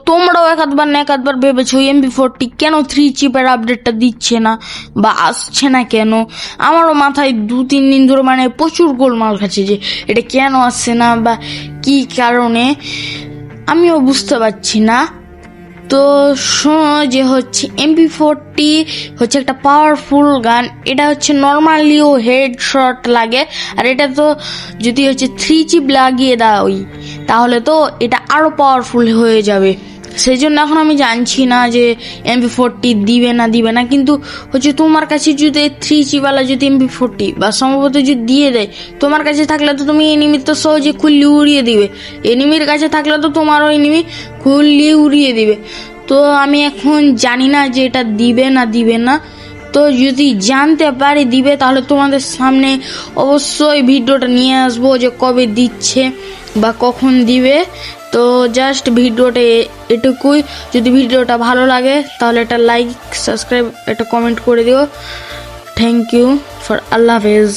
তোমরাও এক আধবার ভেবেছো MP40 কেন 3 চিপের আপডেটটা দিচ্ছে না বা আসছে না কেন। আমারও মাথায় 2-3 দিন ধরে মানে প্রচুর গোলমাল খাচ্ছে যে এটা কেন আসছে না বা কি কারণে, আমিও বুঝতে পারছি না। তো শোনো যে হচ্ছে MP40 হচ্ছে একটা পাওয়ারফুল গান। এটা হচ্ছে নর্মালিও হেডশট লাগে, আর এটা তো যদি হচ্ছে 3 চিপ লাগিয়ে দাও তাহলে তো এটা আরো পাওয়ারফুল হয়ে যাবে। সেই জন্য এখন আমি জানছি না যে MP40 দিবে না, কিন্তু হচ্ছে তোমার কাছে যদি 3 চিপওয়ালা যদি MP40 বা সম্ভবত যদি দিয়ে দেয়, তোমার কাছে থাকলে তো তুমি এনিমি তো সহজে খুললি উড়িয়ে দিবে, এনিমির কাছে থাকলে তো তোমারও এনিমি খুললি উড়িয়ে দিবে। তো আমি এখন জানি না যে এটা দিবে না। তো যদি জানতে পারি দিবে তাহলে তোমাদের সামনে অবশ্যই ভিডিওটা নিয়ে আসবো যে কবে দিচ্ছে বা কখন দিবে। তো জাস্ট ভিডিওটা এটুকুই। যদি ভিডিওটা ভালো লাগে তাহলে একটা লাইক, সাবস্ক্রাইব, একটা কমেন্ট করে দিও। থ্যাংক ইউ ফর আল্লাহ হাফেজ।